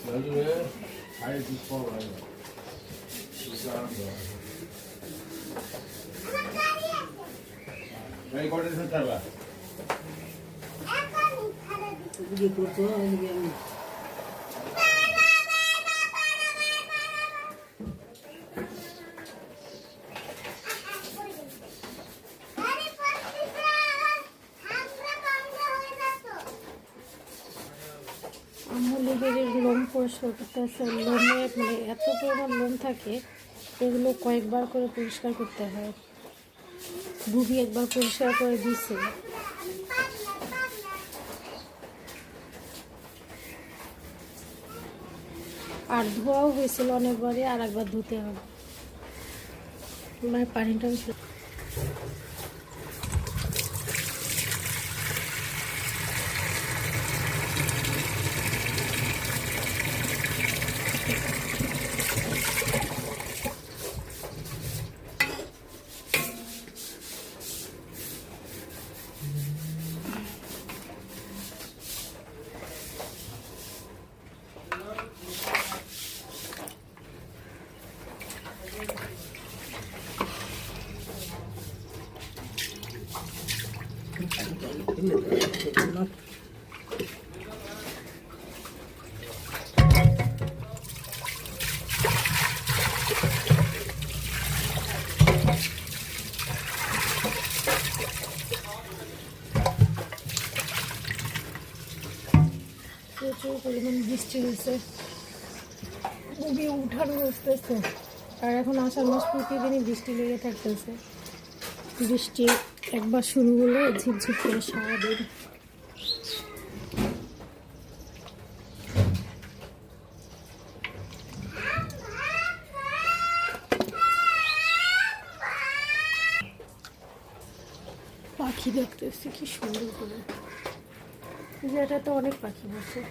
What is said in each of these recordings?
여기에 잘 짚어 봐요. 여기 거기서 잡아. 이게 벌써 이게 আমুলের লোম পরিষ্কার করতেছে। লোমে মানে এত পরিমাণ লোম থাকে, এগুলো কয়েকবার করে পরিষ্কার করতে হয়। বুবি একবার পরিষ্কার করে দিছে। আর ধোয়াও হয়েছিল অনেকবারই, আর একবার ধুতে হবে। মানে পানিটা প্রচুর পরিমাণ বৃষ্টি হয়েছে। খুবই উঠান বসতেছে। আর এখন আষাঢ় মাস প্রতিদিনই বৃষ্টি লেগে থাকতেছে। বৃষ্টি একবার শুরু হলে ঝিপঝিপ করে সারাদিন। পাখি দেখতেছি কি সুন্দর করে। জায়গাটাতে অনেক পাখি বসে।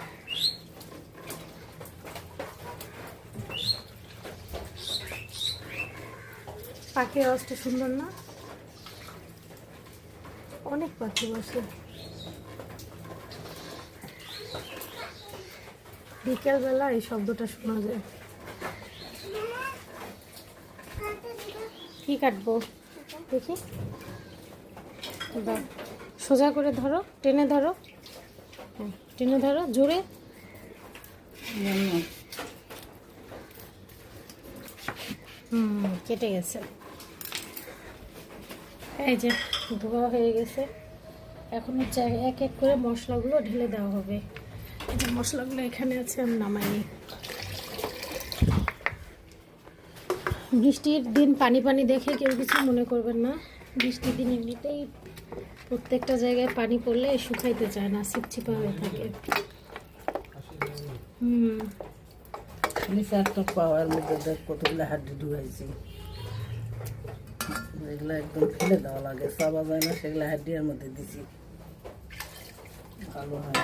পাখির আওয়াজটা সুন্দর না? অনেক পাখি বসে। বিকেলবেলা এই শব্দটা শোনা যায়। কি কাটবো দেখি, সোজা করে ধরো, টেনে ধরো, টেনে ধরো জোরে। কেটে গেছে। এই যে ধোয়া হয়ে গেছে। এখন হচ্ছে এক এক করে মশলাগুলো ঢেলে দেওয়া হবে। এই যে মশলাগুলো এখানে আছে, আমি নামাইনি। বৃষ্টির দিন পানি পানি দেখে কেউ কিছু মনে করবেন না। বৃষ্টির দিন এমনিতেই প্রত্যেকটা জায়গায় পানি পড়লে শুকাইতে চায় না, ছিপছিপা হয়ে থাকে। নিচে একটা পাওয়ার মধ্যে দেখ কতগুলো হাড্ডি ঢুকাইছি। এগুলো একদম ফেলে দেওয়া লাগে, চাবা যায় না, সেগুলো হাড্ডির মধ্যে দিছি। ভালো হয়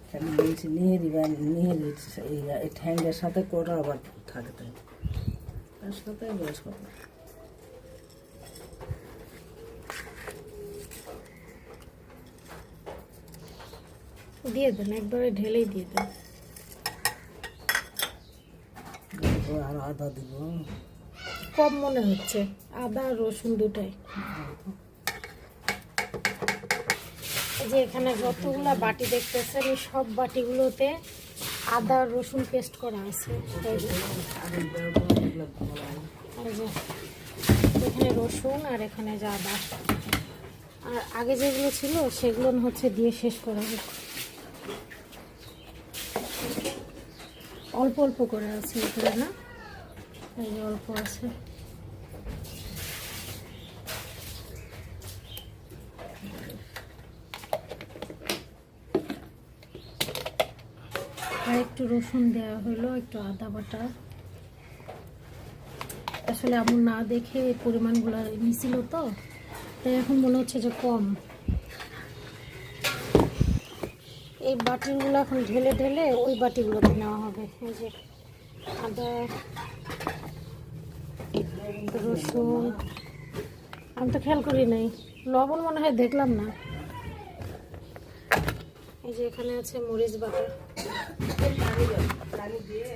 খালি বলছি নিয়ে দিবেন, নিয়ে দিচ্ছি। এই ঠ্যাঙ্গের সাথে করা আবার থাকে, তাই তার সাথে বেশ কথা। দিয়ে দেন, একবারে ঢেলেই দিয়ে দেন। আর আদা দিব, কম মনে হচ্ছে। আদা আর রসুন দুটাই। এই যে এখানে যতগুলা বাটি দেখতেছেন, এই সব বাটিগুলোতে আদা আর রসুন পেস্ট করা আছে। এই যে এখানে রসুন আর এখানে যে আদা। আর আগে যেগুলো ছিল সেগুলো হচ্ছে দিয়ে শেষ করা হোক। অল্প অল্প করে আছে এখানে, না এই যে অল্প আছে। আর একটু রসুন দেওয়া হলো, একটু আদা বাটা। আসলে এমন না দেখে এই পরিমাণগুলো নিছিল তো, তাই এখন মনে হচ্ছে যে কম। এই বাটিগুলো এখন ঢেলে ঢেলে ওই বাটিগুলোতে নেওয়া হবে। এই যে আদা, রসুন, আমি তো খেয়াল করি নাই। লবণ মনে হয় দেখলাম না। এই যে এখানে আছে মরিচ বাটা। পানি দিয়ে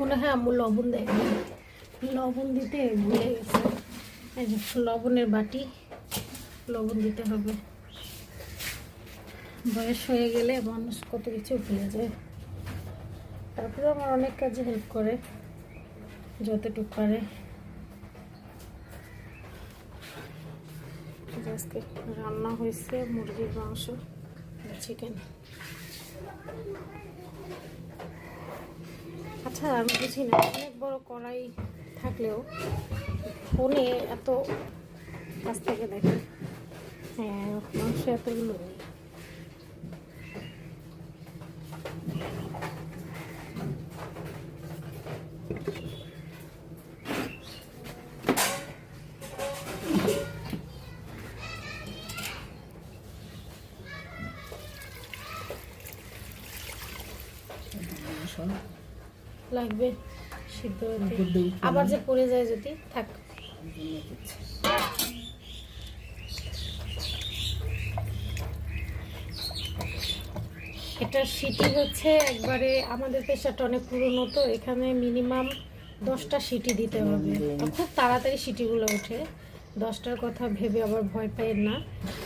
মনে হয় আম্মু লবণ দেয়, লবণ দিতে ভুলে গেছে। এই যে লবণের বাটি, লবণ দিতে হবে। বয়স হয়ে গেলে মানুষ কত কিছু ভুলে যায়। তারপরে আমার অনেক কাজে হেল্প করে যতটুকু পারে। আজকে রান্না হয়েছে মুরগির মাংস, চিকেন। আচ্ছা আমি বুঝি না, অনেক বড় কড়াই থাকলেও ফোনে এত কাছ থেকে দেখে, হ্যাঁ মাংস এতগুলো নেই। লাগবে সিদ্ধ হতে, আবার যে পড়ে যায় যদি থাক। এটা সিটি হচ্ছে একবারে, আমাদের প্রেশারটা অনেক পুরনো তো, এখানে মিনিমাম 10টা সিটি দিতে হবে। তো খুব তাড়াতাড়ি সিটিগুলো ওঠে, 10টার কথা ভেবে আবার ভয় পায় না,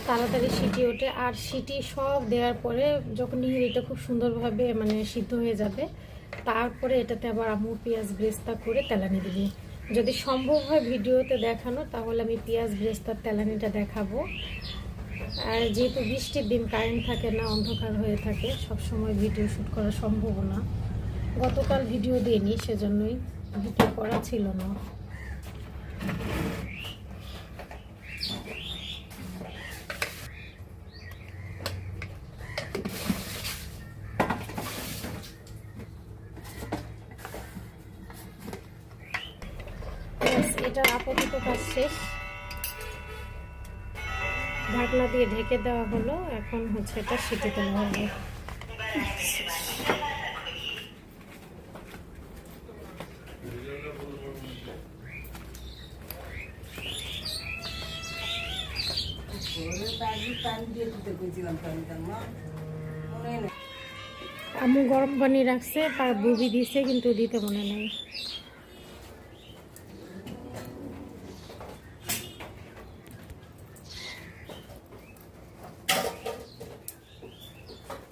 তাড়াতাড়ি সিটি ওঠে। আর সিটি সব দেওয়ার পরে যখন নিহিরিটা খুব সুন্দরভাবে মানে সিদ্ধ হয়ে যাবে, তারপরে এটাতে আবার আম্মু পেঁয়াজ ব্রেস্তা করে তেলানি দিবে। যদি সম্ভব হয় ভিডিওতে দেখানো, তাহলে আমি পেঁয়াজ ব্রেস্তার তেলানিটা দেখাবো। আর যেহেতু বৃষ্টির দিন কারেন্ট থাকে না, অন্ধকার হয়ে থাকে, সব সময় ভিডিও শ্যুট করা সম্ভব না। গতকাল ভিডিও দিইনি, সেজন্যই ভিডিও করা ছিল না। এটা আপাতত কাজ শেষ, ঢাকনা দিয়ে ঢেকে দেওয়া হলো। এখন হচ্ছে এটা সিটি দেওয়া হবে। আম্মু গরম পানি রাখছে, আর বুবি দিছে কিন্তু দিতে মনে নেই।